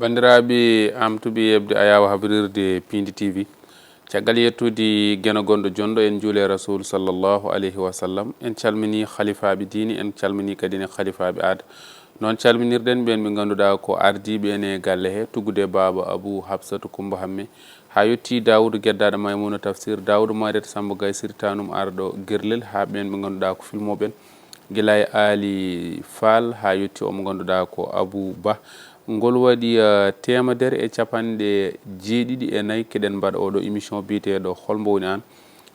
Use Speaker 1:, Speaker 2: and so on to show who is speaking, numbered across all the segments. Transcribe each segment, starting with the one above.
Speaker 1: bandiraɓe amtuɓe yebde ayawa habrirde Pindi TV caggal yettude geno gonɗo jondo en juule rasul sallallahu alayhi wa sallam en calmini khalifaɓe dini en calmini kadi ne khalifaɓe aada non calminirɗen ɓen ɓe ganduɗa ko ardiɓe ene galle he tuggude baba Abou Habsatou Coumba Hamme ha yetti Daoudou Gueddaɗo Maymouna Tafsir Daoudou Mariata Samba Gaye Sirtanum arɗo Guerlel ha ɓen ɓe ganduɗa ko filmoɓen guila e Ali Fall ha yetti omo ganduɗa ko Abou Ba ngol waɗi temedere e capanɗe jeeɗiɗi e nayyi keɗen mbaɗa oɗo émission biyeteɗo holmo woni an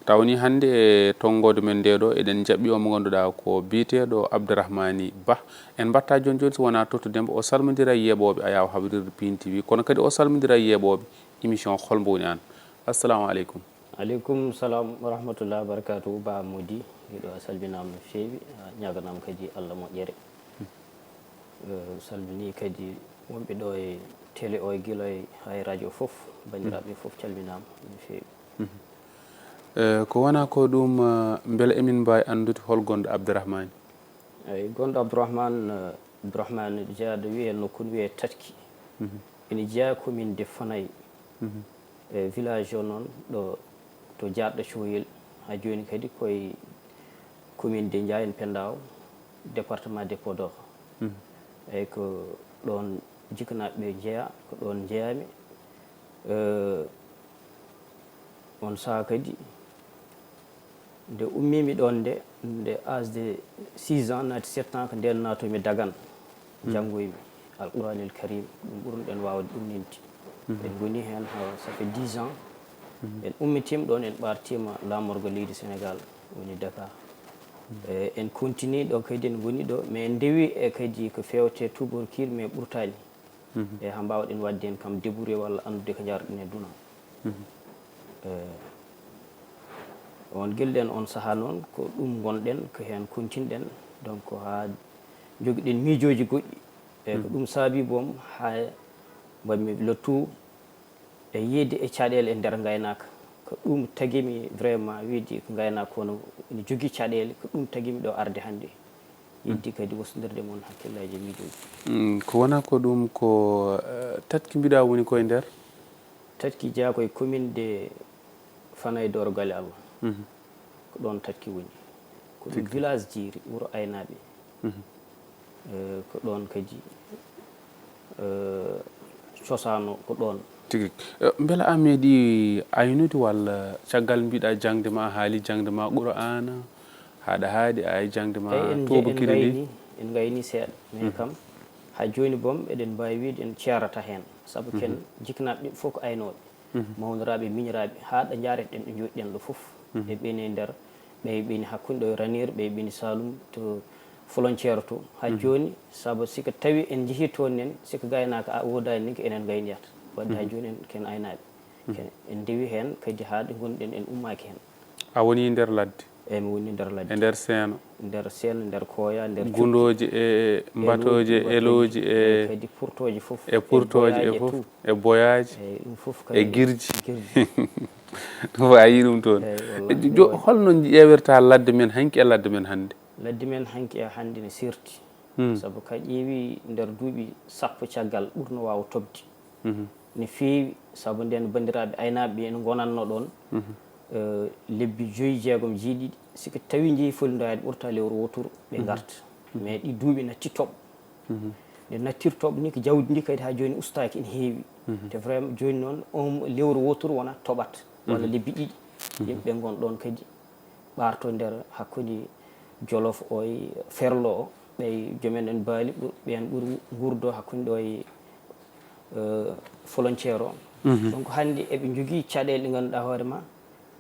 Speaker 1: tawni hande e tonggode men ndeɗo eɗen jaɓɓi omo ganduɗa ko biyeteɗo Abdourahmani Ba en mbatta joni joni so wona tottudembo o salmodira e yeɓoɓe Ayaw habrirde Pindi TV kono kadi o salmodira e yeɓoɓe émission holmo woni an. Assalamu aleykum.
Speaker 2: Aleykum salam wa rahmatullah barakatuhu Ba Modi miɗo salminama no fewi ñaganama kadi Allah moƴƴere salmini kadi wonɓe ɗo e télé o guila hay radio fof bandiraɓe fof calminama no fewi
Speaker 1: ko wona ko ɗum beele emin mbawi andude hol gonɗo Abdourahmane.
Speaker 2: eyyi gonɗo Abdourahmane jeyaɗo wiye nokkuno wiye Tatki ene jeeya commune de Fanayi e village o noon ɗo to jarɗo Coyel ha joni kadi koye commune de Ndiayen Pendaw département de Podor eyyi ko ɗon jikanaɓeɓe jeeya ko ɗon jeeyami on saaha kadi nde ummimi ɗon nde âge de 6 ans naati 7 ans ko nden natomi Dagana janggoymi alqouranil karim ɗum ɓurnoɗen wawde ɗumninde en goni hen ça fait 10 ans en ummitima ɗon en ɓartima lamorgo leydi Sénégal woni Dakar en continue ɗo kadi en goni ɗo mais en deewi e kadi ko fewte tubankore mais ɓurtani e ha mbawɗen wadde hen kam débourer walla andude ko jarɗen e duuna on guelɗen on saaha noon ko ɗum gonɗen ko hen continɗen donc ha joguiɗen miijoji goɗɗi e ko ɗum saabi boom ha mbanmi le tout e yiide e caɗele e nder gaynaka ko ɗum taguimi vraiment wiide ko gaynaka kono ene jogui caɗele ko ɗum taguimi ɗo arde hannde yiddi kadi wassodirde moon hakkillaji miijoji
Speaker 1: ko wona ko ɗum ko Tatki mbiɗa woni koye nder
Speaker 2: Tatki jeeya koye commune de Fanayi Doro Galle Allah ko ɗon Tatki woni ko ɗum village jiiri wuuro aynaɓe ko ɗon kadi cosano ko ɗon
Speaker 1: tigui beela a meeɗi aynude walla caggal mbiɗa jangde ma haali jangde ma Qur'ana haɗa haadi ay jangde ma tobakiri ndi
Speaker 2: en gayni seeɗa mais kam ha joni boom eɗen mbawi wiide en ceerata hen saabu ken jikanaɓe ɗiɓe fof ko aynoɓe mawniraɓe miñiraɓe ha ɗo jaretɗen ɗo joɗiɗen ɗo foof ɓe ɓeni nder ɓe ɓeni hakkude ɗo Ranir ɓe ɓeni Saloum to frontiére to ha joni saabu siko tawi en jeehi toon nen siko gaynaka a wodani ni ko enen gayniyata wadde ha joni en ken aynaɓe en deewi hen kadi ha ɗo gonɗen en ummaki hen
Speaker 1: a woni nder ladde
Speaker 2: eyyi mi woni nder ladde
Speaker 1: e nder seeno
Speaker 2: nder Koya nder
Speaker 1: gundoji e mbatoji eloji e
Speaker 2: kadi pourtoji fof
Speaker 1: e pourtoji e fof e boyaji
Speaker 2: ɗum fof
Speaker 1: e guirji ɗum a yi ɗum toon holno ƴewirta ladde men hanki e ladde men hannde
Speaker 2: ladde men hanki e hannde ne serti saabu ka ƴeewi nder duuɓi sappo caggal ɓurno wawa tobde ne feewi saabu nden bandiraɓe aynaɓe en gonanno ɗon lebbi 5 jeegom jeeɗiɗi siko tawi jeeyi follidoyade ɓurta lewru woturu ɓe garta mais ɗi duuɓi natti toɓ nde nattir toɓ ni ko jawdi ndi kadi ha joni ustaki ene heewi te vraiment joni noon on lewru woturu wona toɓat walla lebbi ɗiɗi yimɓe gon ɗon kadi ɓarto nder hakkude Jolof o e Ferlo o ɓe joomen en baali ɓen ɓuuri gurdo hakkude ɗo e frontiére o donc hannde eɓe jogui caɗele ɗe ganduɗa hoorema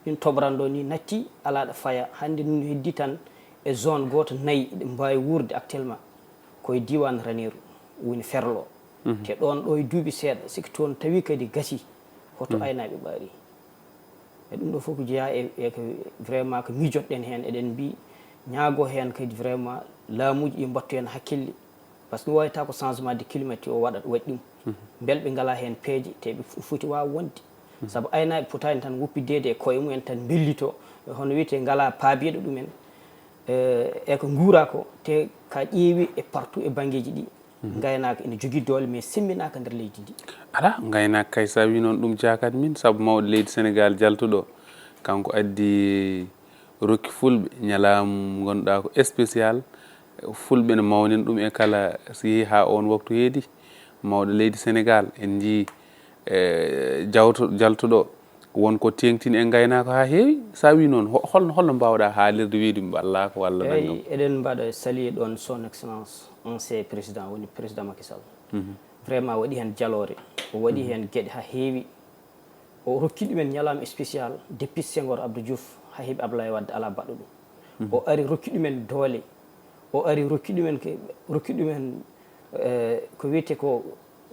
Speaker 2: ɗin toɓranɗo ni natti ala ɗo faya hannde nun heddi tan e zone goto 4 ɗe mbawi wurde actuellement koye diwan Ranir woni Ferlo te ɗon ɗo e duuɓi seeɗa siki toon tawi kadi gasi hoto aynaɓe ɓaari e ɗum ɗo fof ko jeeya e ko vraiment ko miijotoɗen hen eɗen mbi ñaago hen kadi vraiment laamuji ɗi mbattu hen hakkille par ce que ɗum wayata ko changement de climatique o waɗi ɗum beel ɓe ngala hen peeje te ɓe foti wawa wonde saabu aynaɓe potani tan woppidede e koye mumen tan bellito hono wiyete ngala paabiɗo ɗumen e ko guura ko te ka ƴeewi e partout e banggueji ɗi gaynaka ene jogui doole mais semminaka nder leydi ndi
Speaker 1: ala gaynaka kay sa wi noon ɗum jakat min saabu mawɗo leydi Sénégal jaltuɗo kanko addi rokki fulɓe ñalamu gonɗa ko spécial fulɓe ne mawnin ɗum e kala so yeehi ha on waktu heedi mawɗo leydi Sénégal en jii jaltuɗo wonko tengtini e gaynako ha heewi sa wi noon holno mbawɗa haalirde wiide mi ballako walla nangam
Speaker 2: eɗen mbaɗa salié ɗon son excellence ancien président woni président Macky Sall vraiment waɗi hen jalore o waɗi hen gueɗe ha heewi o rokki ɗumen ñalama spécial depuis Senghor Abdou Diouf ha heeɓi Abdoulaye Wade ala baɗɗo ɗum o ari rokki ɗumen doole o ari rokki ɗumen ko wiyete ko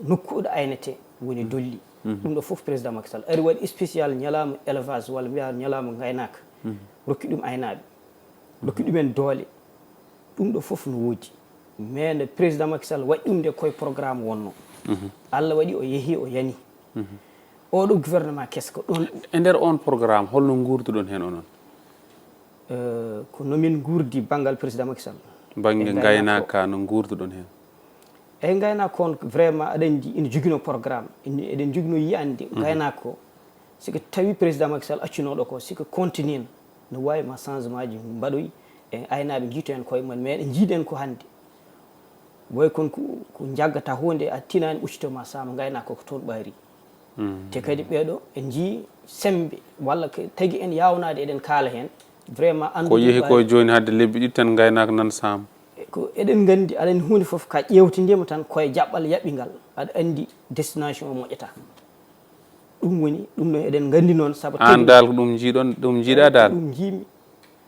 Speaker 2: nokkuɗo aynete woni dolli ɗum ɗo fof président Macky Sall ari waɗi spécial ñalama élevage walla mbiya ñalama gaynaka rokki ɗum aynaɓe rokki ɗumen doole ɗum ɗo fof no woodi mais nde président Macky Sall waɗi ɗum nde koye programme wonno Allah waɗi o yeehi o yani oɗo gouvernement kesko ɗon
Speaker 1: e nder on programme holno gurduɗon hen onon
Speaker 2: ko nomin gurdi banggal président Macky Sall
Speaker 1: banggue gaynaka no gurduɗon hen
Speaker 2: eyyi gaynako on vraiment aɗa andi ene joguino programme eɗen joguino yiyande gaynako ko siko tawi président Macky Sall accunoɗo ko siko continue no wawi ma changement ji mbaɗoy e aynaɓe jiito hen koye mumen mais ɗe jiiɗen ko hannde way kon ko jaggata hunde a tinani ɓuccitoma sama gaynako ko toon ɓaari te kadi ɓeeɗo en jii sembe walla tagui en yawnade eɗen kaala hen vraiment
Speaker 1: ko yeehi ko joni hadde lebbi ɗiɗi tan gaynaka nan sama
Speaker 2: ko eɗen gandi aɗa andi hunde foof ka ƴewtidima tan koye jaɓɓal yaɓɓingal aɗa andi destination o moƴƴata ɗum woni ɗum ɗon eɗen gandi noon saabu
Speaker 1: an dal ko ɗum jiiɗon ɗum jiiɗa dal
Speaker 2: ɗum jiimi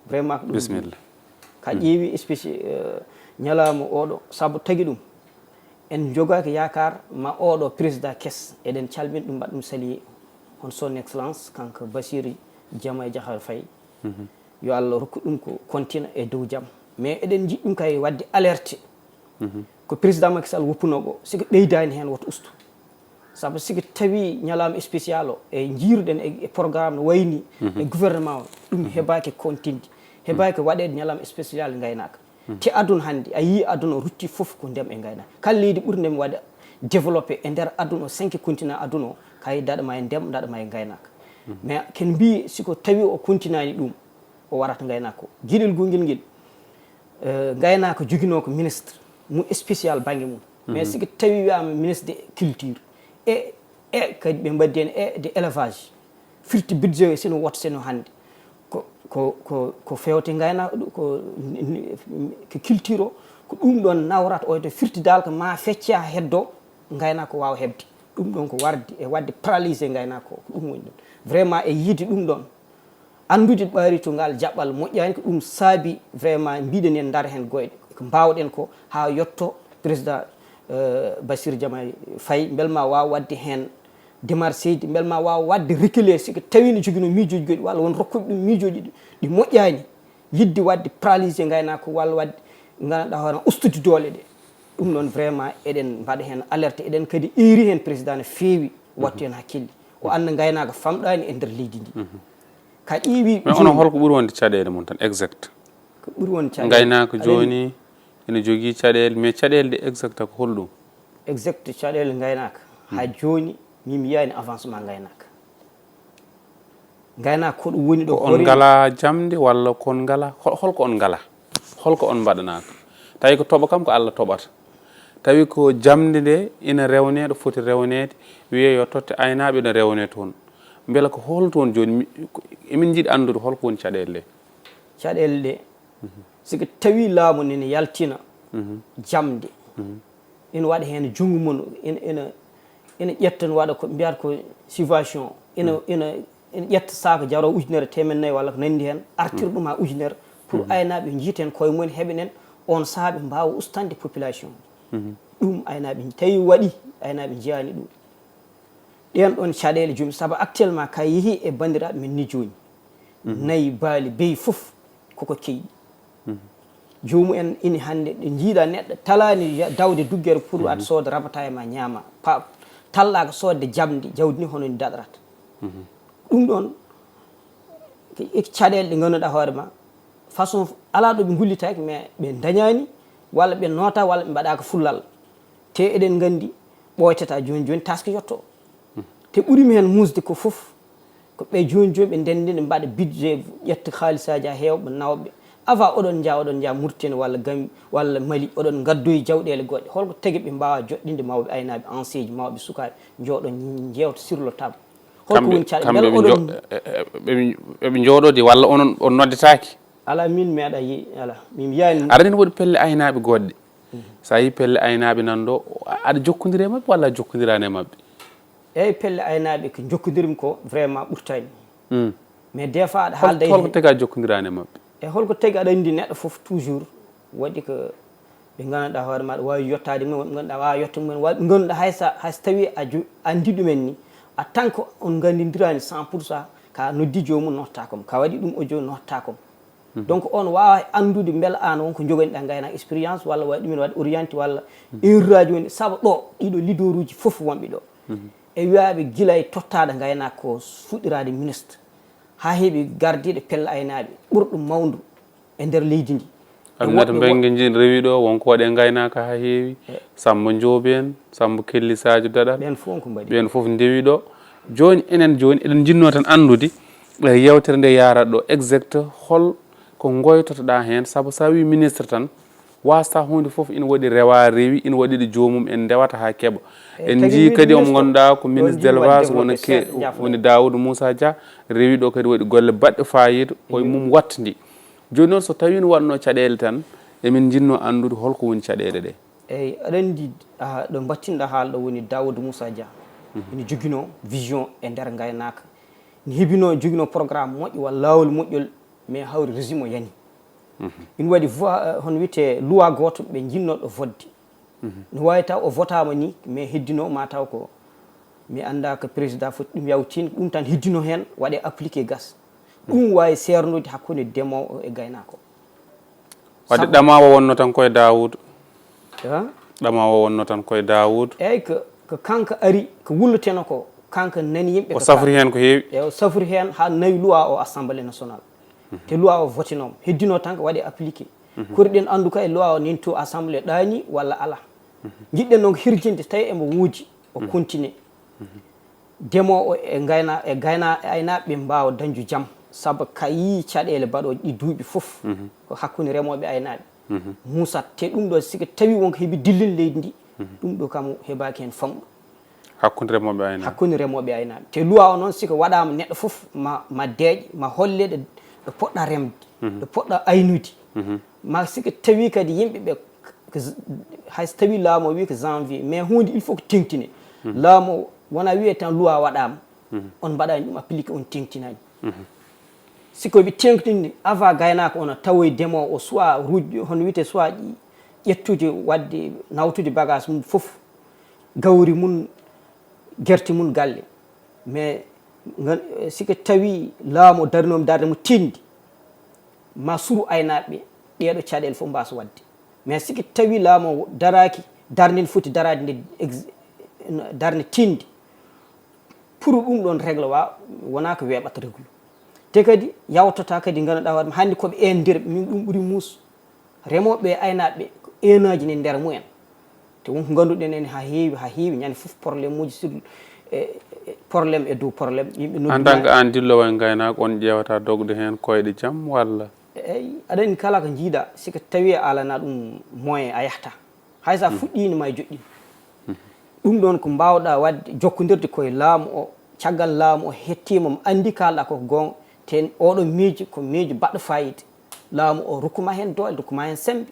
Speaker 2: vraiment ko ɗum
Speaker 1: bisimilla
Speaker 2: ka ƴeewi spécial ñalama oɗo saabu tagui ɗum en jogaki yakar ma oɗo président kes eɗen calmini ɗum mbaɗa ɗum salié on son excellence kanko Bassirou Diomaye Diakhar Faye yo Allah rokku ɗum ko continue e dow jaam mais eɗen jiɗ ɗum kay wadde alerte ko président Macky Sall woppunogo siko ɓeydani hen woto ustu saabu siko tawi ñalama spécial o e jiruɗen e programme no wayni e gouvernement o ɗum heɓaki continde heɓaki waɗede ñalama spécial gaynaka te aduna hannde a yii aduna o rutti fof ko ndem e gaynaka kala leydi ɓuuri ndem waɗa développé e nder aduna o 5 continent aduna o kay daɗama e ndem daɗama e gaynaka mais ken mbi siko tawi o continani ɗum o warata gaynaka o guiɗel gongel nguel gaynaka joguino ko ministre mo spécial banggue mum mais siko tawi wiyama ministre de culture e kadi ɓe mbaddi hen e de élevage firti budget seno woto seno hannde ko fewte gaynaka ko culture o ko ɗum ɗon nawrata oyto firtidal ko ma fecca heddo gaynaka wawa hebde ɗum ɗon ko warde e wadde paralysé gaynaka ko ɗum woni ɗon vraiment e yiide ɗum ɗon andude ɓaari to ngal jaɓɓal moƴƴani ko ɗum saabi vraiment mbiɗen en dar hen goyɗe ko mbawɗen ko ha yetto président Bassirou Diomaye Faye belma wawa wadde hen démarche seydi belma wawa wadde reculer siko tawi ne joguino miijoji goɗɗi walla won rokkuɓe ɗum miijoji ɗi moƴƴani yidde wadde paralysé gaynako walla wadde ganduɗa hoorema ustude doole ɗe ɗum ɗon vraiment eɗen mbaɗa hen alerte eɗen kadi iri hen président no feewi wattu hen hakkille o anda gaynaka famɗani e nder leydi ndi ka ƴeewi
Speaker 1: mais onon holko ɓuuri wonde caɗele mum tan exact
Speaker 2: ko ɓuuri wonde caɗele
Speaker 1: gaynaka joni ene jogui caɗele mais caɗele ɗe exact ko holɗum
Speaker 2: exact caɗele gaynaka ha joni min yiyani avancement gaynaka ko ɗum woni ɗo
Speaker 1: on ngala jamde walla kon ngala holko on ngala holko on mbaɗanaka tawi ko tooɓa kam ko Allah toɓata tawi ko jamde nde ina rewne ɗo foti rewnede wiye yo totte aynaɓe ne rewne toon beela ko holtoon joni emin jiiɗi andude holko woni caɗele ɗe
Speaker 2: caɗele ɗe siko tawi laamu nene yaltina jamde ina waɗa hen junggo mum ina ƴetta no waɗa ko mbiyata ko subvention ina ƴetta sac jaro ujunere temennayyi walla ko nandi hen artira ɗum ha ujunere pour aynaɓe jiiten koye mumen heɓenen on saaha ɓe mbawa ustade population ɗum aynaɓe tawi waɗi aynaɓe jeyani ɗum ɗen ɗon caɗele joni saabu actuellement ka yeehi e bandiraɓe men ni joni nayyi baali beyi foof koko keyɗi jomum en ini hannde ɗe jiiɗa neɗɗo talani dawde duggere pour aɗa sooda rabata e ma ñaama tallaka sodde jamdi jawdi ni hono ni daɗrata ɗum ɗon caɗele ɗe ganduɗa hoore ma façon ala ɗo ɓe gullitaki mais ɓe dañani walla ɓe nota walla ɓe mbaɗaka fullal te eɗen gandi ɓoytata joni joni taske yetto te ɓurimi hen musde ko fof ko ɓe joni joni ɓe ndendina mbaɗa budget ƴetta haalisaji ha hewɓe nawɓe avant oɗon jaa Mauritanie walla Gambie walla Mali oɗon gaddoyi jawɗele goɗɗe holko tagi ɓe mbawa joɗɗinde mawɓe aynaɓe ancien ji mawɓe sukaɓe jooɗon jewta sur le table holko woni caɗele oɗon
Speaker 1: ɓeɓe jooɗodi walla onon on noddetaki
Speaker 2: ala min meeɗa yi ala min yiyani
Speaker 1: aɗa nen woɗi pelle aynaɓe goɗɗe sa yi pelle aynaɓe nan ɗo aɗa jokkodiri e mabɓe walla a jokkodirani e mabɓe
Speaker 2: eyyi pelle aynaɓe ko jokkodirmi ko vraiment ɓurtani mais des fois aɗa haalda
Speaker 1: holko tagi a jokkodirani e mabɓe
Speaker 2: e holko tagi aɗa andi neɗɗo foof toujours waɗi ko ɓe ganduɗa hoore maɗa wawi yettade mumen woɓe ganduɗa wawa yetta mumen waɓe ganduɗa hayso tawi a andi ɗumen ni a tant que on gandidirani 100% ka noddi jomum notta kom ka waɗi ɗum audio notta kom donc on wawa andude beela an wonko joganiɗa gayna expérience walla waɗi ɗumen waɗi orienté walla erreur aji woni saabu ɗo ɗiɗo leader uji foof wonɓe ɗo e wiyaɓe guila e tottaɗo gaynaka ko fuɗɗirade ministre ha heeɓi gardiɗo pelle aynaɓe ɓurɗum mawdu e nder leydi ndi
Speaker 1: Aminata Mbengue jin rewi ɗo wonko waɗe gaynaka ha heewi Samba Joobi en Samba Kelli Sadio Daɗal
Speaker 2: ɓen fof ko mbaɗi
Speaker 1: ɓen fof ndewi ɗo joni enen joni eɗen jinno tan andude yewtere nde yarat ɗo exact hol ko goytotoɗa hen saabu sa wi ministre tan wasta hunde foof ina waɗi rewa rewi ina waɗi ɗo jomum en ndewata ha keeɓa en jii kadi omo ganduɗa ko ministre d' élevage woni Daoudou Moussa Dia rewi ɗo kadi waɗi golle baɗɗe fayida koye mum wattidi joni noon so tawi no wanno caɗele tan emin jinno andude holko woni caɗele ɗe
Speaker 2: eyyi aɗa andi ɗo battinɗa haalɗo woni Daoudou Moussa Dia ina joguino vision e nder gaynaka ne heebino joguino programme moƴƴo walla lawol moƴƴol mais hawri régime o yani ina waɗi hono wiyete loi goto ɓe jinnoɗo vodde no wawi taw o votama ni mais heddino ma taw ko mi anda ko président foti ɗum yawtino ɗum tan heddino hen waɗe appliqué gas ɗum wawi sernude hakkude ndemowo e gaynako
Speaker 1: wadde ɗamawo wonno tan koye Daoudou ɗamawo wonno tan koye Daoudou
Speaker 2: eyyi ko kanko ari ko wulliteno ko kanko nani yimɓe
Speaker 1: o safri hen ko heewi
Speaker 2: e o safri hen ha nawi loi o assemblée nationale te loi o votinoma heddino tan ko waɗi appliqué korɗen andu ka e loi o nin to assemblée ɗani walla ala jiɗɗen noon ko hirjinde tawi emo wuuji o continue demowo e gayna aynaɓe mbawa dañju jaam saabu ka yi caɗele baɗoje ɗi duuɓi foof ko hakkude remoɓe aynaɓe musat te ɗum ɗo sika tawi wonko heeɓi dillin leydi ndi ɗum ɗo kam heɓaki hen famɗo
Speaker 1: hakkude
Speaker 2: remoɓe aynaɓe te loi o noon sika waɗama neɗɗo foof ma deeƴ ma holle ɗo poɗɗa remde ɗo poɗɗa aynude ma sika tawi kadi yimɓeɓe hayso tawi laamu o wi ko janvier mais hunde il faut ko tengtine laamu wona wiye tan loi waɗama on mbaɗani ɗum appliqué on tengtinani sikoɓe tengtinde avant gaynaka ono tawoye demowo o soit rujjo hono wiyete soit ƴettude wadde nawtude bagage mum foof gawri mum guerte mum galle mais siko tawi laamu o darinomi darde mo tindi ma suru aynaɓe ɗeɗo caɗele fof mbasa wadde mais siko tawi laamu o daraki darde nde foti darade nde darde tindi pour ɗum ɗon règle wona ko weɓata règle te kadi yawtata kadi ganduɗa hoorema hande koɓe endirɓe min ɗum ɓuuri muus remoɓe aynaɓe ko enaji ne nder mumen te wonko ganduɗen en ha heewi ñande foof probléme uji sur probléme e dow probléme yimɓe
Speaker 1: en tant que an dillowo e gaynako on ƴewata dogde hen koyɗe jaam walla
Speaker 2: eyyi aɗa andi kala ko jiiɗa siko tawi a alana ɗum moyen a yahata haysa fuɗɗini ma joƴƴini ɗum ɗon ko mbawɗa wadde jokkodirde koye laamu o caggal laamu o hettima mo andi kalɗa koko gonga te oɗo miijo ko miijo baɗɗo fayida laamu o rokkuma hen doole rokkuma hen sembe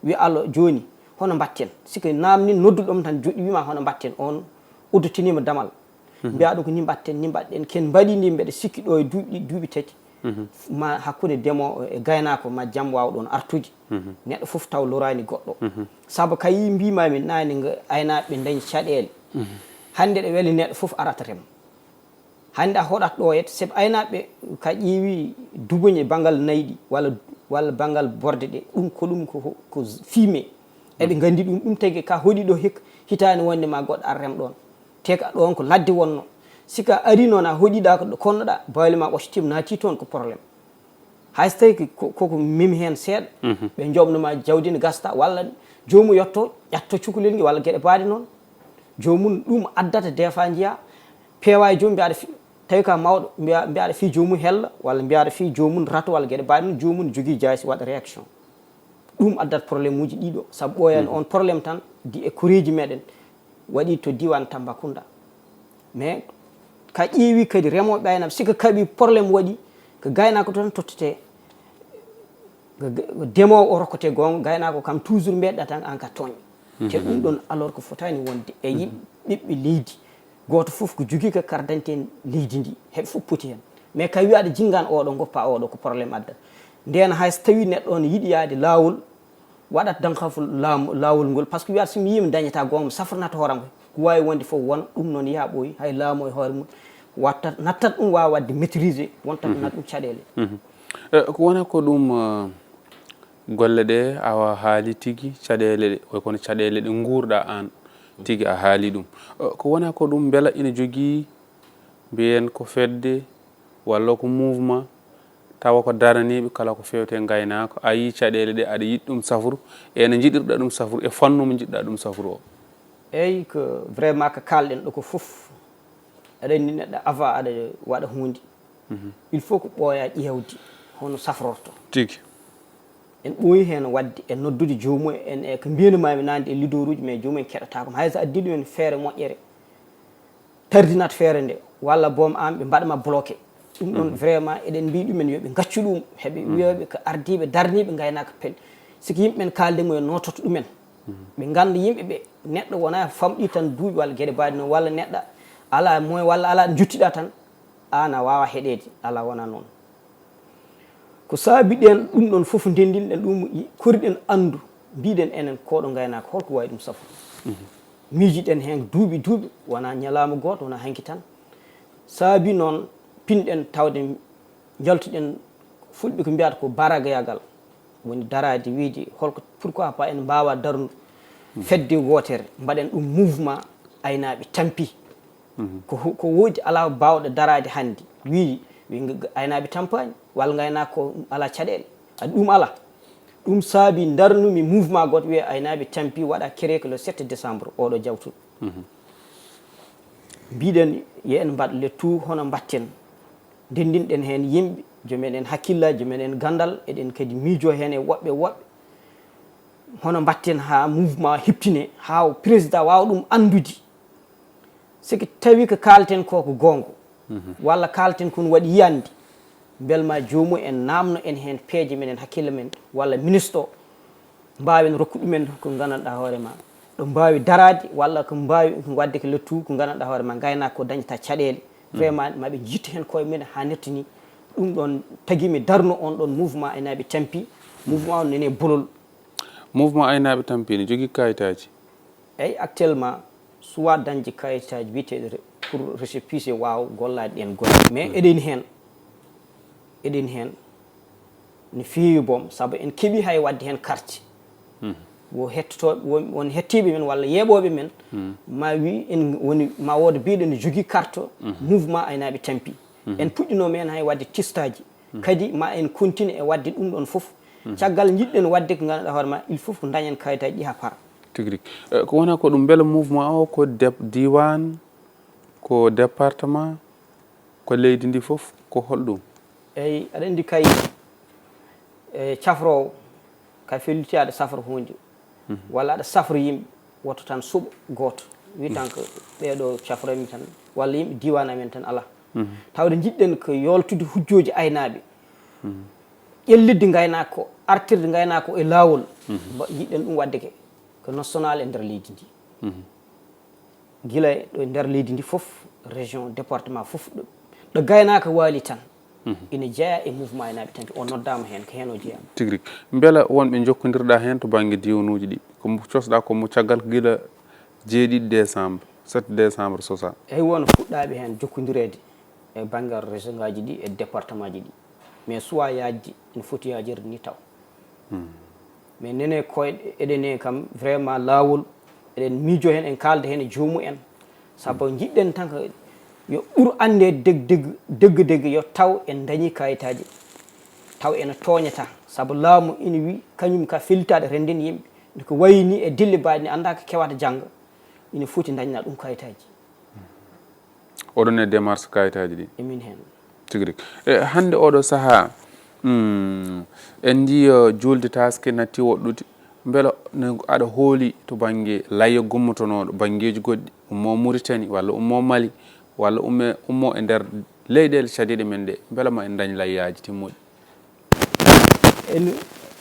Speaker 2: wi Allah joni hono mbatten siko namni nodduɗom tan joɗɗi wima hono mbatten on udditinima damal mbiya ɗum ko ni mbaɗɗen ken mbaɗini mbeɗa sikki ɗo e duuɓi tati ma hakkude demowo e gaynako ma jaam wawa ɗon artude neɗɗo foof taw lorani goɗɗo saabu kayi mbimami nani ngo aynaɓe dañi caɗele hande ɗe weeli neɗɗo foof arata rem hande a hoɗat ɗo yet saabu aynaɓe ka ƴeewi dubuñ e banggal nayyi ɗi walla banggal borde ɗe ɗum ko fumier eɓe gandi ɗum tagui ka hoɗi ɗo hitani wonde ma goɗɗo ar rem ɗon te ka ɗon ko ladde wonno sika ari noon a hoɗiɗa ko konnoɗa bawle ma ɓoccitima naati toon ko probléme hay so tawi koko mimi hen seeɗa ɓe jobnoma jawdi ne gasta walla jomum yetto ƴatto cukalel ngi walla gueɗe baɗe noon jomum ɗum addata des fois jiiya peewa e jomum mbiyaɗa tawi ka mawɗo mbiyaɗa fi jomum hella walla mbiyaɗa fi jomum rato walla gueɗe baɗe noon jomum jogui jaysi waɗa réaction ɗum addata probléme uji ɗiɗo saabu ɓooyani on probléme tan di e koreji meɗen waɗi to diwan Tambacounda mais ka ƴeewi kadi remoɓe aynaɓe sika kaaɓi probléme waɗi ko gaynako tan tottete demowo o rokkete gonga gaynako kam toujours mbeɗɗa tan an ka tooñ te ɗum ɗon alors que fotani wonde e ɓiɓɓe leydi goto foof ko jogui ko carte d'identité leydi ndi heɓe fof poti hen mais ka wiyaɗa jinggan oɗo goppa oɗo ko probléme addata nden hayso tawi neɗɗo ne yiiɗi yaade lawol waɗat dankafu lawol ngol par ce que wiyata somi yima dañata gonga safranata hooram ko wawi wonde foof wona ɗum noon yaaɓoyi hay laamu e hoore mum watta nattat ɗum wawa wadde maîtriser wonta ɗum nat ɗum caɗele
Speaker 1: ko wona ko ɗum golle ɗe awa haali tigui caɗele ɗe way kono caɗele ɗe guurɗa an tigui a haali ɗum ko wona ko ɗum beela ina jogui mbiyen ko fedde walla ko mouvement tawa ko daraniɓe kala ko fewte gaynako a yi caɗele ɗe aɗa yiɗi ɗum safru ene jiɗirɗa ɗum safru e fannu mo jiɗɗa ɗum safru o
Speaker 2: eyyi ko vraiment ko kalɗen ɗo ko foof aɗa andi neɗɗo avant aɗa waɗa hunde il faut ko ɓooya ƴewde hono safrorto
Speaker 1: tigui
Speaker 2: en ɓooyi hen wadde e noddude jomum en e ko mbiyanumami nande e leader uji mais jomum en keɗotakoma hayso addi ɗumen feere moƴƴere tardinat feere nde walla boom an ɓe mbaɗama bloqué ɗum ɗon vraiment eɗen mbi ɗumen yoɓe gaccu ɗum heeɓe wiyoɓe ko ardiɓe darniɓe gaynaka pelle siko yimɓeɓen kaaldemo e nototo ɗumen ɓe ganda yimɓeɓe neɗɗo wona famɗi tan duuɓi walla gueɗe baɗe noon walla neɗɗo ala moyen walla ala ɗo juttiɗa tan an a wawa heɗede ala wona noon ko saabi ɗen ɗum ɗon foof ndendinɗen ɗum koriɗen andu mbiɗen enen koɗo gaynaka holko wawi ɗum safru miijiɗen hen duuɓi wona ñalama goto wona hanki tan saabi noon pinɗen tawde jaltuɗen fulɓe ko mbiyata ko baragayagal woni darade wiide holko pourquoi pas en mbawa darnude fedde wotere mbaɗen ɗum mouvement aynaɓe tampi ko woodi ala bawɗo darade hannde wi aynaɓe tampani walla gaynaka ko ala caɗele adi ɗum ala ɗum saabi darnumi mouvement goto wiye aynaɓe tampi waɗa créé que le 7 décembre oɗo jawtuɗo mbiɗen yo en mbaɗ le tout hono mbatten ndendinɗen hen yimɓe jomumen hakkillaji jomumen gandal eɗen kadi miijo hen e woɓɓe hono mbatten ha mouvement heptine ha président wawa ɗum andude siki tawi ko kalten ko gonga walla kalten kon waɗi yiyande belma jomum en namno en hen peeje men en hakkille men walla ministre o mbawen rokku ɗumen ko gandanɗa hoorema ɗo mbawi darade walla ko mbawi wadde ko le tout ko gandanɗa hoorema gaynaka ko dañata caɗele vraiment maɓe jitto hen koye mumen ha nettini ɗum ɗon taguimi darno on ɗon mouvement aynaɓe tampi mouvement o nene bolol
Speaker 1: mouvement aynaɓe tampi ne jogui kayitaji
Speaker 2: eyyi actuellement soit dañde kayitaji wiyeteɗo pour récépissé waw gollade ɗen golle mais eɗen hen no fewi boom saabu en keeɓi hay wadde hen carte wo hettotoɓe won hettiɓe men walla yeeɓoɓe men ma wi en woni ma wooda biɗo ne jogui carte mouvement aynaɓe tampi en puɗɗinoma hen hay wadde tistaji kadi ma en continue e wadde ɗum ɗon foof caggal jiɗɗen wadde ko ganduɗa hoorema il faut ko dañen kayitaji ɗi ha para
Speaker 1: tigui ko wona ko ɗum beele mouvement o ko diwan ko département ko leydi ndi foof ko holɗum
Speaker 2: eyyi aɗa andi kay cafrowo ka felliti aɗa safra hunde walla aɗa safra yimɓe woto tan suuɓo goto wi tan ko ɓeɗo cafromi tan walla yimɓe diwan amen tan ala tawde jiɗɗen ko yoltude hujjoji aynaɓe ƴellidde gaynaka ko artirde gaynaka ko e lawol jiɗɗen ɗum wadde ko national e nder leydi ndi guila ɗo e nder leydi ndi foof région département foof ɗo gaynaka waali tan ina jeeya e mouvement aynaɓe tampi o noddama hen ko hen o jeeyama
Speaker 1: tigui beela wonɓe jokkodirɗa hen to banggue diwanuji ɗi komo cosɗa komo caggal guila 7 décembre 7 décembre sosa
Speaker 2: eyyi won fuɗɗaɓe hen jokkodirede e banggal région ngaji ɗi e département ji ɗi mais soit yajji ene foti yajirde ni taw mais nene koye eɗene kam vraiment lawol eɗen miijo hen en kalda hen e jomum en saabu jiɗɗen tan ko yo ɓuur ande deggue yo taw en dañi kayitaji taw ene tooñata sabu laamu ina wi kañum ka felitaade renden yimɓe nde ko wayi ni e dille mbaɗi ni annda ko kewata jannga ina foti dañna ɗum kayitaji
Speaker 1: oɗon e démarche kayitaji ɗi
Speaker 2: emin heen
Speaker 1: tigi rigi hannde oɗo sahaa en jiyo julde taske natti woɗɗude beela aɗa hooli to baŋnge layya gummotonoɗo baŋngeji goɗɗi ummo Mauritanie walla ummo Mali walla ummo e nder leyɗele caɗeele men ɗe beela ma en dañ layyaji timmuɗi
Speaker 2: en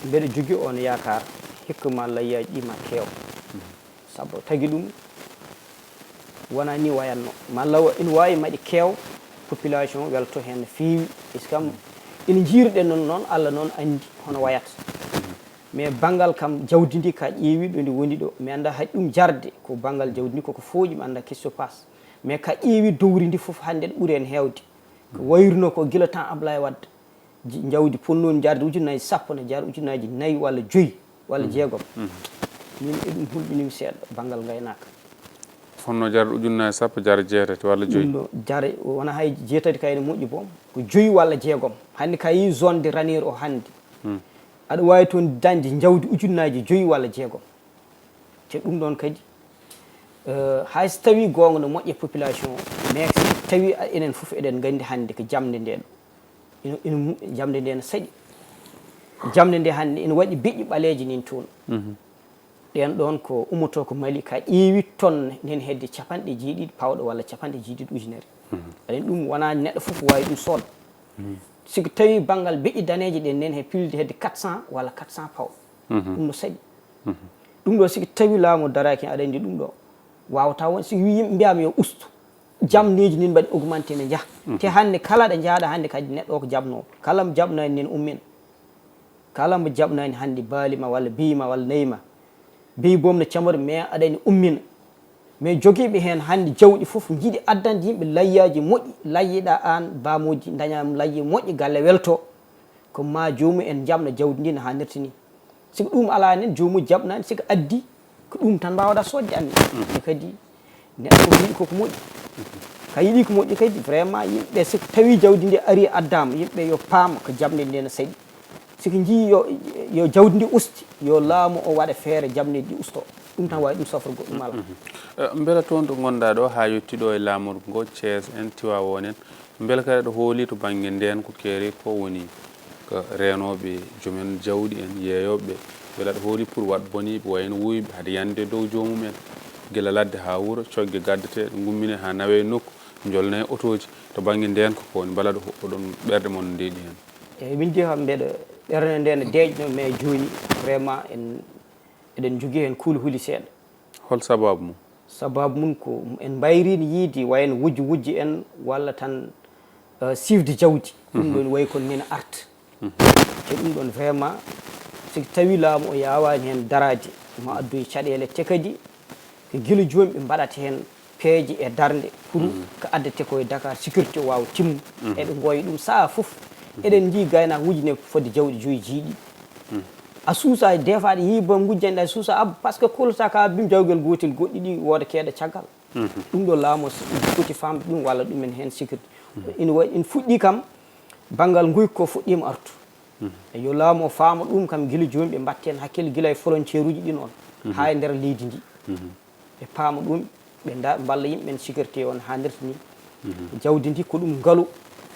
Speaker 2: mbeɗa jogui on yakar hikka ma layyaji ɗi ma keew sabu tagui ɗum wona ni wayanno malla ina wawi maɗi keew population welto hen no feewi puisqu'am ina jiiruɗen noon Allah noon andi hono wayata mais banggal kam jawdi ndi ka ƴeewiɗo ndi woni ɗo mi anda hay ɗum jarde ko banggal jawdi ndi koko fooƴi mi anda question passe mais ka ƴeewi dowri ndi foof hannde ɗo ɓuuri en heewde ko wayruno ko gila temps Ablaye Wade jawdi ponnoon jarde ujunnaji sappo ne jarde ujunnaji 4 walla 5 walla 6 min e ɗum hulɓinimi seeɗa banggal gaynaka
Speaker 1: fonno jarde ujunnaji sappo jara 6 walla 5
Speaker 2: ɗum ɗo jare wona hay 6 kayne moƴƴi boom ko 5 walla 6 hannde ka yi zone de ranir o hannde aɗa wawi toon dañde jawdi ujunnaji 5 walla 6 te ɗum ɗon kadi hay so tawi gonga no moƴƴe population o mais so tawi enen foof eɗen gandi hannde ko jamde nde ɗo ina jamde nde no saɗi jamde nde hannde ina waɗi beƴƴi ɓaleji nin toon ɗen ɗon ko ummoto ko Mali ka ƴeewi tonne nden hedde 150 pawɗo walla 150 ujunere aɗen ɗum wona neɗɗo foof wawi ɗum sooda siko tawi banggal beƴƴi daneje ɗen nden he pilde hedde 400 walla 400 pawɗo ɗum no saɗi ɗum ɗo siko tawi laamu daraki aɗa andi ɗum ɗo wawata won siko wi yimɓe mbiyama yo ustu jamneji nin mbaɗi augmenté ne jaaha te hannde kala ɗo jaaɗa hannde kadi neɗɗo o ko jaɓnowo kala mo jaɓnani nen ummina kala mo jaɓnani hannde baalima walla biyima walla nayima beyi boom no camori mais aɗani ummina mais joguiɓe hen hannde jawɗi foof jiiɗi addande yimɓe layyaji moƴƴi layyiɗa an bamoji dañama layyi moƴƴi galle welto ko ma jomum en jaɓna jawdi ndi no hannirta ni siko ɗum ala nen jomum jaɓnani siko addi ko ɗum tan mbawɗa sodde anne e kadi neɗɗo foof yiiɗi koko moƴƴi ka yiiɗi ko moƴƴi kadi vraiment yimɓe siko tawi jawdi ndi ari addama yimɓe yo paama ko jamde nde no saɗi siko jii yo jawdi ndi usti yo laamu o waɗa feere jamne ɗi usto ɗum tan wawi ɗum safrugo ɗum ala
Speaker 1: beela toon to gonɗa ɗo ha yettiɗo e laamorgo ngo Thiés en Tivaouane en beela kadi ɗo hooli to banggue nden ko keeri ko woni ko renoɓe joomen jawɗi en yeeyoɓe beela ɗo hooli pour waɗ boniɓe wayno wuyɓe haade yande dow jomumen guila ladde ha wuuro coggue gaddeteɗe gummine ha nawe nokku jolne auto ji to banggue nden ko woni mbala oɗon ɓerde mon no ndeeɗi hen
Speaker 2: eyyi min jeeha mbeɗa ɓerde nde no deeƴno mais joni vraiment eɗen jogui hen kuuli huuli seeɗa
Speaker 1: hol sababu mum
Speaker 2: sababu mum ko en mbayrini yiide wayno wujji en walla tan sifde jawdi ɗum ɗon wayi kon nina arta te ɗum ɗon vraiment siko tawi laamu o yawani hen darade ma addoye caɗele te kadi ko guila joni ɓe mbaɗata hen peeje e darde pour ko addete koye Dakar sécurité o wawa timmu eɓe gooya ɗum saaha foof eɗen jii gaynaka wujune fodde jawɗi 5 jiiɗi a suusa des fois ɗe yii bom gujjanɗa suusa abba par ce que kolata ka abbim jawgel gotel goɗɗi ɗi wooda keeɗa caggal ɗum ɗo laamu foti famde ɗum walla ɗumen hen sécurité ina waɗi ina fuɗɗi kam banggal guyko ko fuɗɗima artu yo laamu o faama ɗum kam guila joni ɓe mbatte hen hakkille guila e frontiére uji ɗin on ha e nder leydi ndi ɓe paama ɗum ɓe mballa yimɓe en sécurité on hannirta ni jawdi ndi ko ɗum ngaalu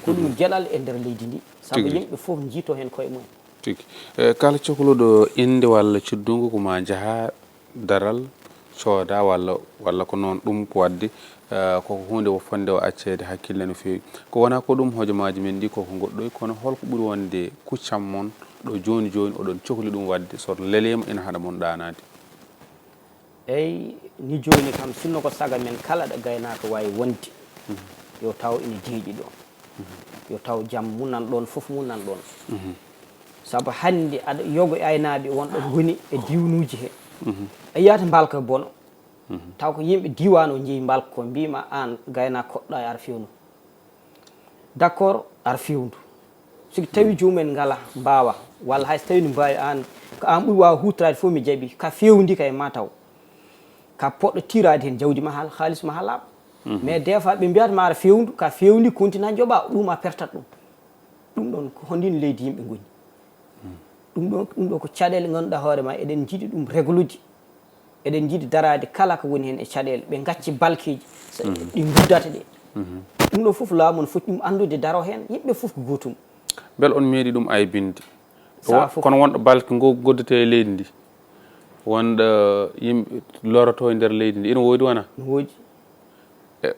Speaker 2: ko ɗum gueɗal e nder leydi ndi saabu yimɓe foof jiito hen koye mumen
Speaker 1: tigi kala cohluɗo inde walla ciddungu ko ma jaaha daral cooda walla ko noon ɗum ko wadde koko hunde fonde o accede hakkille no fewi ko wona ko ɗum hojomaji men ɗi koko goɗɗoy kono holko ɓuuri wonde kuccam mon ɗo joni oɗon cohli ɗum wadde soto lelema ina haɗa mon ɗanade
Speaker 2: eyyi ni joni kam sinno ko saga men kala ɗo gaynaka wawi wonde yo taw ina deeƴi ɗon yo taw jaam munan ɗon foof munan ɗon saabu hannde aɗa yogo aynaɓe wonɗo goni e diwnuji he a yiyata mbalka bono taw ko yimɓe diwan o jeeyi mbalka ko mbima an gayna koɗɗa e ar fewnu d' accord ar fewndu siko tawi jomumen ngala mbawa walla hayso tawi no mbawi an ko an ɓuuri wawa hutorade fof mi jaaɓi ka fewndi kay ma taw ka poɗɗo tirade hen jawdi ma ha halis ma ha laaɓa mais des fois ɓe mbiyata ma ara fewndu ka fewndi continue ha jooɓa ɗum a pertat ɗum ɗon ko hondin leydi yimɓe goni ɗum ɗo ko caɗele ganduɗa hoore ma eɗen jiiɗi ɗum réglude eɗen jiiɗi darade kala ko woni hen e caɗele ɓe gacci balkeji ɗi guddata ɗe ɗum ɗo foof laamu no foti ɗum andude daro hen yimɓe foof ko gotum
Speaker 1: bel on meeɗi ɗum aybinde kono wonɗo balke goddete e leydi ndi wonɗo yimɓe loroto e nder leydi ndi ina woodi wona
Speaker 2: no woodi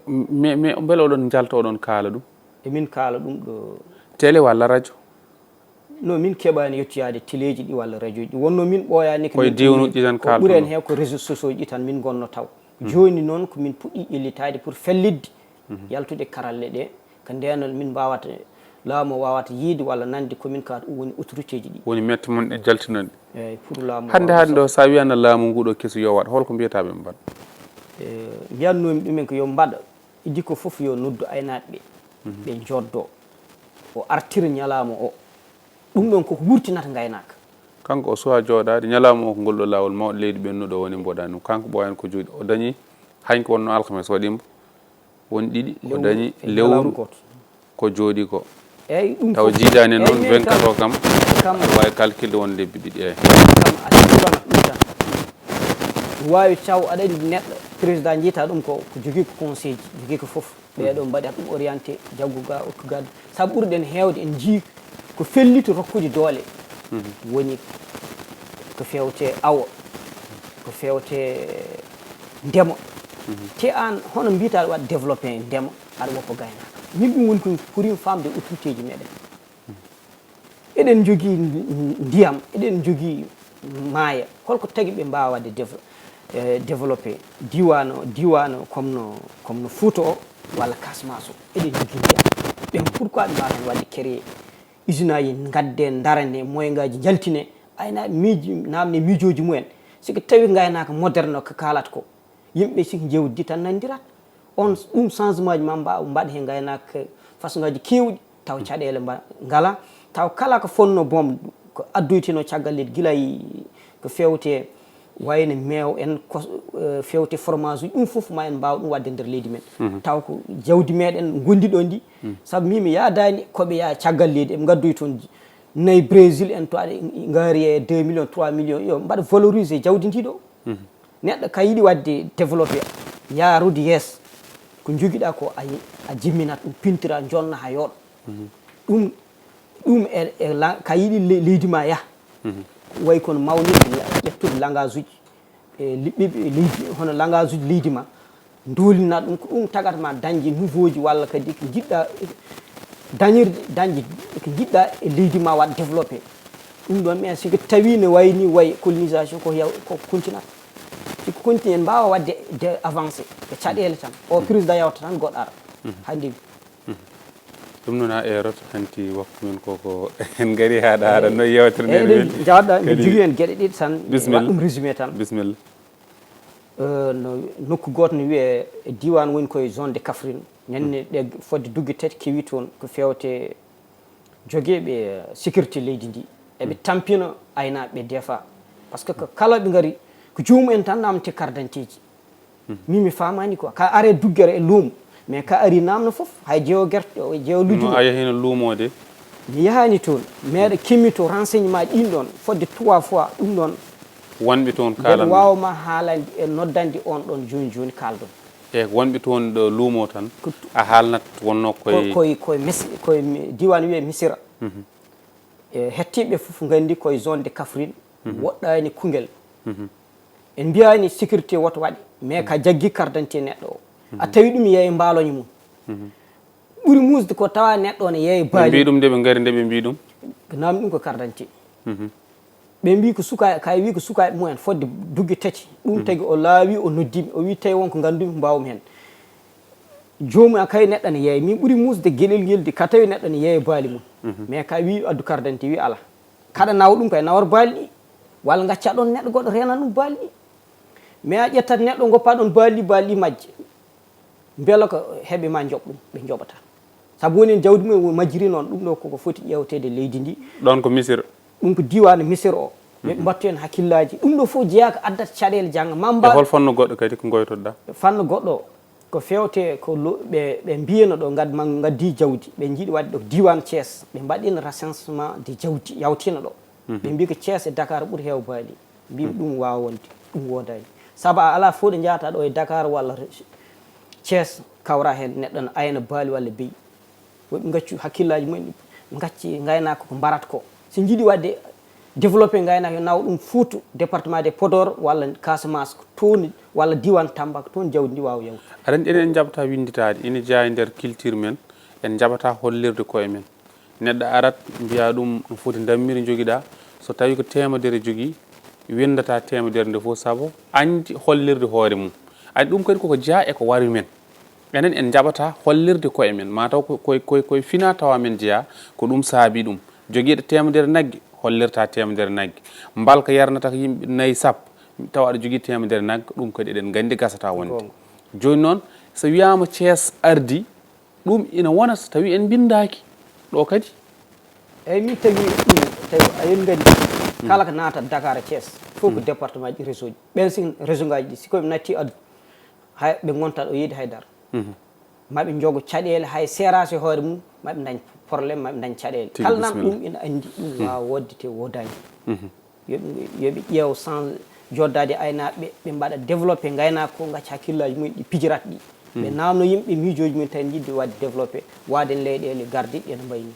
Speaker 1: mais beele oɗon jalta oɗon kaala ɗum
Speaker 2: emin kaala ɗum ɗo
Speaker 1: télé walla radio
Speaker 2: no min keɓani yettoyade téléji ɗi walla radio ji wonno min ɓooyani
Speaker 1: koye diwnuji tan
Speaker 2: ko ɓuuri hen heew ko réseau sociaux ji tan min gonno taw joni noon komin puɗɗi ƴellitade pour fellidde yaltude karalle ɗe ko ndenol min mbawata laamu wawata yiide walla nande komin ka ɗum woni autorité ji ɗi
Speaker 1: woni mette mon ɗe jaltinande
Speaker 2: eyyi pour laamu
Speaker 1: hande ɗo sa wiyano laamu nguɗo keso yo waɗa holko mbiyataɓe mbaɗa
Speaker 2: mbiyatnomi ɗumen ko yo mbaɗa idi ko foof yo noddu aynaɓe ɓe joddo o artira ñalama o ɗum ɗon koko wurtinata gaynaka
Speaker 1: kanko o suwa jooɗade ñalama o ko ngol ɗo lawol mawɗo leydi ɓennuɗo woni mboɗani ɗum kanko ɓooyan ko juuɗe o dañi hañko wonno alkhames waɗimo woni ɗiɗi o dañi lewru ko jooɗi ko
Speaker 2: eyyi ɗum
Speaker 1: taw jiidani noon 24 o kam wawi calculde won lebbi ɗiɗi eyyi
Speaker 2: kam a siwanat ɗum tan wawi taw aɗa andi neɗɗo président jiita ɗum ko jogui ko conseil ji jogui ko foof ɓeɗo mbaɗata ɗum orienté jagguga ottugade saabu ɓurɗen hewde en jii ko fellito rokkude doole woni ko fewte awo ko fewte ndema te an hono mbiyata aɗa waɗa développé ndema aɗa woppa gaynaka min ɗum woni ko pourimi famde autorité ji meɗen eɗen jogui ndiyam eɗen jogui maaya holko tagui ɓe mbawa wadde développé diwan comme no Fouta o walla Casamance o eɗen jogui ndiyam ɓen pourquoi ɓe mbawa hen wadde créé usine aji gadde darane moyen ngaji jaltine ayna miiji namde miijoji mumen siko tawi gaynaka moderne ko kalata ko yimɓe siko jewdi tan nandirat on ɗum changement ji ma mbaɗa hen gaynaka façon ngaji kewɗi taw caɗele ngala taw kala ko fonno boom ko addoytino caggal leydi guila ko fewte wayno meew en fewte fromage uji ɗum foof ma en mbawa ɗum wadde nder leydi men taw ko jawdi meɗen gondiɗo ndi saabu mimi yaadani koɓe yaa caggal leydi eɓe gaddoy toon nayi Brésil en to aɗa gaari e 2 millions 3 millions yo mbaɗa valorisé jawdi ndi ɗo neɗɗo ka yiiɗi wadde développé yaarude yeeso ko joguiɗa ko a jimminat ɗum pintira jonna ha yooɗo ɗum ka yiiɗi leydi ma yaaha way kono mawnirde ƴettude langage uji ɓiɓɓe leydi hono langage uji leydi ma dolina ɗum ko ɗum tagata ma dañde nouveau ji walla kadi ko jiɗɗa dañirde dañde ko jiɗɗa e leydi ma waɗa développé ɗum ɗon mais siko tawi ne wayni way colonisation ko continat siko continue en mbawa wadde avancé e caɗele tan o président yawta tan goɗɗo ara hande
Speaker 1: ɗum noon a erota hanti waktu men koko en gaari haɗa no yewtere nde
Speaker 2: jawɗa mi jogui hen gueɗe ɗiɗi tan
Speaker 1: bisimilla
Speaker 2: waɗ ɗum résumé tan
Speaker 1: bisimilla
Speaker 2: no nokku goto no wiye diwan woni koye zone de Kaffrine ñande ɗe fodde dugge tati kewi toon ko fewte jogueɓe sécurité leydi ndi eɓe tampina aynaɓe des fois par ce que kala ɓe gaari ko jomumen tan namte carte d'identité ji mimi famani quoi ka are duggere e luumo mais ka ari namno foof hay jeewo guerte jeewo lujum
Speaker 1: a yahino luumode
Speaker 2: mi yahani toon meeɗa kimmi to renseignement ɗin ɗon fodde 3 fois ɗum ɗon
Speaker 1: wonɓe toon
Speaker 2: kalan wawma haalande e noddande on ɗon joni joni kaldon
Speaker 1: e wonɓe toon ɗo luumo tan a haalnat wonno
Speaker 2: koye diwan wiye Missira e hettiɓe foof gandi koye zone de Kaffrine woɗɗani Koungheul en mbiyani sécurité woto waɗi mais ka jaggui carte d'identité neɗɗo o a tawi ɗum yeeye mbaloñe mum ɓuuri musde ko tawa neɗɗo ne yeeye baali
Speaker 1: mbi ɗum nde ɓe gaari nde ɓe mbi ɗum
Speaker 2: namdi ɗum ko carte d'identité ɓe mbi ko suka kay wi ko sukaɓe mumen fodde dugge tati ɗum tagui o laawi o noddimi o wi tawi wonko gandumi mbawmi hen jomum kay neɗɗo ne yeeye min ɓuuri musde gueɗel gueldi ka tawi neɗɗo ne yeeye baali mum mais ka wi addu carte d'identité wi ala kaɗa nawa ɗum kay nawor baali ɗi walla gacca ɗon neɗɗo goɗɗo renan ɗum baali ɗi mais a ƴettat neɗɗo goppa ɗon baali ɗi majje beela ko heeɓe ma jooɓ ɗum ɓe jooɓata saabu woni en jawdi mumen majjiri noon ɗum ɗo koko foti ƴewtede leydi ndi
Speaker 1: ɗon ko Missira
Speaker 2: ɗum ko diwan Missira o ɓe mbattu hen hakkillaji ɗum ɗo foof jeeya ko addata caɗele jangga
Speaker 1: mamba hol fanno goɗɗo kadi ko goytoɗa
Speaker 2: fanno goɗɗo ko fewte ko ɓe mbiyano ɗo gaddi jawdi ɓe jiiɗi wadde ɗo diwan Thiès ɓe mbaɗino recensement de jawdi yawtino ɗo ɓe mbi ko Thiès e Dakar ɓuuri heew baali mbimi ɗum wawa wonde ɗum wodani saabu ala fof ɗo jahata ɗo e Dakar walla Thiès kawra hen neɗɗo ne ayna baali walla beyi woɓe gaccu hakkillaji mumen gacci gaynaka ko mbarat ko so jiiɗi wadde développé gaynaka yo nawa ɗum Fouta département de Podor walla Casamance ko toon walla diwan Tamba ko toon jawdi ndi wawa yawti
Speaker 1: aɗa andi enen jaɓata winditade ina jeeya e nder culture men en jaɓata hollirde koye men neɗɗo arat mbiya ɗum no foti dammiri joguiɗa so tawi ko temedere jogui windata temedere nde fof saabu andi hollirde hoore mum andi ɗum kadi koko jeeya eko wari men enen en jaɓata hollirde koye men mataw koye fina tawa men jeeya ko ɗum saabi ɗum joguiɗo temedere naggue hollirta temedere naggue mbalka yarnata ko yimɓe nayyi sappo tawa aɗa jogui temedere naggue ɗum kadi eɗen gandi gasata wonde joni noon so wiyama Thiès ardi ɗum ina wona so tawi en bindaki ɗo kadi
Speaker 2: eyyi min tawi ɗum tawi ayen gandi kala ko naata Dakar e Thiès fof ko département ji réseau ji ɓen sin réseau ngaji ɗi sikoɓe natti addu hay ɓe gonta ɗo yiide haydara maɓe jogo caɗele hay serage e hoore mum maɓe dañ probléme maɓe dañ caɗele kala nan ɗum ina andi ɗum wawa woddete wodani yoɓe ƴeew sans joddade aynaɓe ɓe mbaɗa développé gaynaka ko gacca hakkillaji mumen ɗi pijirat ɗi ɓe namno yimɓe miijoji mumen tan jiɗde wadde développé waden leyɗele gardiɗe ene mbayni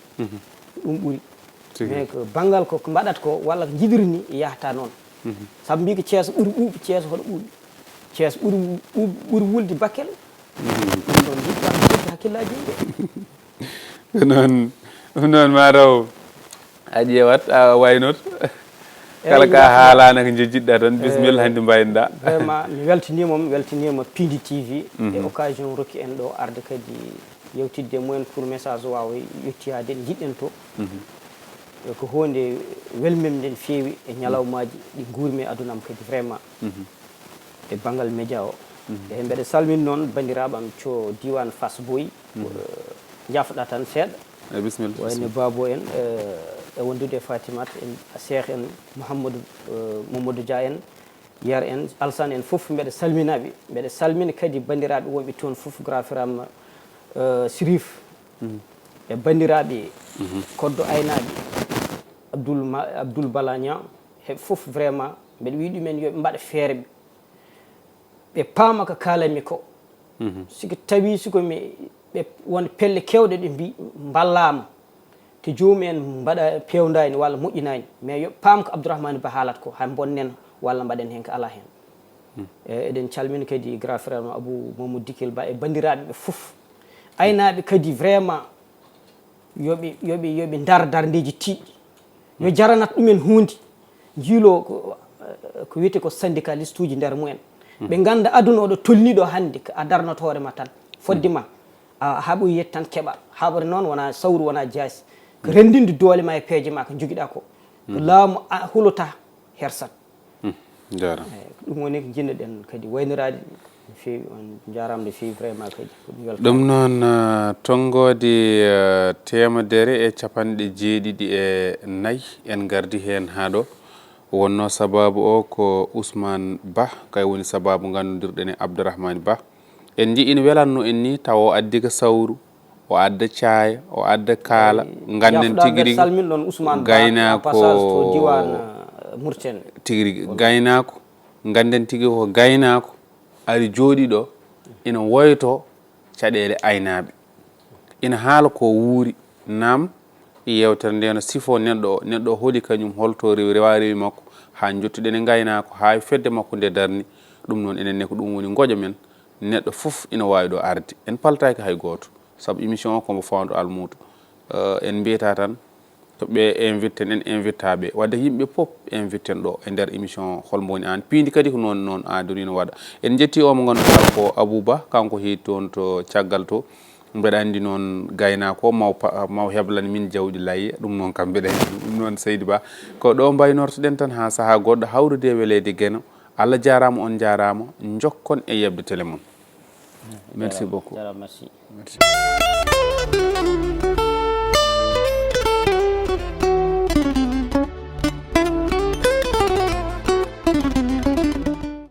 Speaker 2: ɗum ɓuuri mais ko banggal ko mbaɗata ko walla ko jiɗiri ni yahata noon saabu mbi ko Thiès ɓuuri ɓuuɓi Thiès hoɗo ɓuuɓi Thiès ɓuuri wulde Bakel ɗum ɗon jiɗɗa hakkillaji
Speaker 1: yimɓe noon mataw a ƴeewat a waynot kala ka haalana ko jejjiɗɗa tan bisimilla hannde mbaynoɗa
Speaker 2: vraiment mi weltinima Pindi TV e occasion rokki en ɗo arde kadi yewtidde mumen pour message wawa yettiyade nde jiɗɗen to ko hunde welmemden feewi e ñalawmaji ɗi guurmi e aduna am kadi vraiment e banggal média o e mbeɗa salmini noon bandiraɓe am co diwan Fass Boy jafɗa tan seeɗa
Speaker 1: bisimilla
Speaker 2: wayno babo en e wondude Fatimat en Cheikh en Mamadou Dia en Yar en Alsane en fof mbeɗa salminaɓe mbeɗa salmina kadi bandiraɓe wonɓe toon fof grafiram Sirif e bandiraɓe koddo aynaɓe Abdoul Balagna heɓe fof vraiment mbeɗa wi ɗumen yoɓe mbaɗa feere ɓe paama ko kalanmi ko siko tawi sikomi ɓe won pelle kewɗe ɗe mbi ballama to joomum en mbaɗa pewdani walla moƴƴinani mais yoɓe paam ko Abdourahmane Ba haalata ko hay bonnen walla mbaɗen hen ko ala hen eɗen calmina kadi grand frère Abou Mamadou Dikil Ba e bandiraɓe ɓe foof aynaɓe kadi vraiment yoɓe dar dardeji tiɗɗi yo jaranat ɗumen hunde jiilo ko wiyete ko syndicaliste uji nder mumen ɓe ganda aduna oɗo tolniɗo hannde a darnoto hoorema tan foddema a haɓoy yet tan keeɓa haɓore noon wona sawru wona jaasi ko rendinde doole ma e peeje ma ko joguiɗa ko ko laamu hulota hersat
Speaker 1: jarama
Speaker 2: ɗum woni ko jinnoɗen kadi waynirade no fewi on jarama no fewi vraiment kadi
Speaker 1: ɗum noon tonggode temedere e capanɗe jeeɗiɗi e nayyi en gardi hen ha ɗo wonno sababu o ko Ousmane Ba kay woni sababu gandudirɗen e Abdourahmane Ba en ji ina welanno en ni taw o addi ko sawru o adda caaya o adda kaala ganden tigui rigui
Speaker 2: salmin ɗon Ousmane
Speaker 1: gaynako
Speaker 2: to diwan Mourten
Speaker 1: tigui rigui gaynako ganden tigui ko gaynako ari jooɗi ɗo ina woyto caɗele aynaɓe ina haala ko wuuri nam yewtere nde no sifo neɗɗo hooɗi kañum holto rewa rewi makko ha jottuɗen e gaynako ha fedde makko nde darni ɗum noon enen ne ko ɗum woni goƴa men neɗɗo fof ina wawi ɗo arde en paltaki hay goto saabu émission o komo fawdo almudo en mbiyata tan to ɓe invité en invitaɓe wadde yimɓe pop inviten ɗo e nder émission holmo woni an pindi kadi ko noon adori no waɗa en jetti o mo ganduɗa ko Abouba kanko heedi toon to caggal to mbeɗa andi noon gaynako maw heblan min jawɗi layya ɗum noon kam mbeɗa ɗum noon Seydou Ba ko ɗo mbaynortoɗen tan ha saaha goɗɗo hawrude welede gueno Allah jarama on jarama jokkon e yebde télé mon merci beaucoup
Speaker 2: merci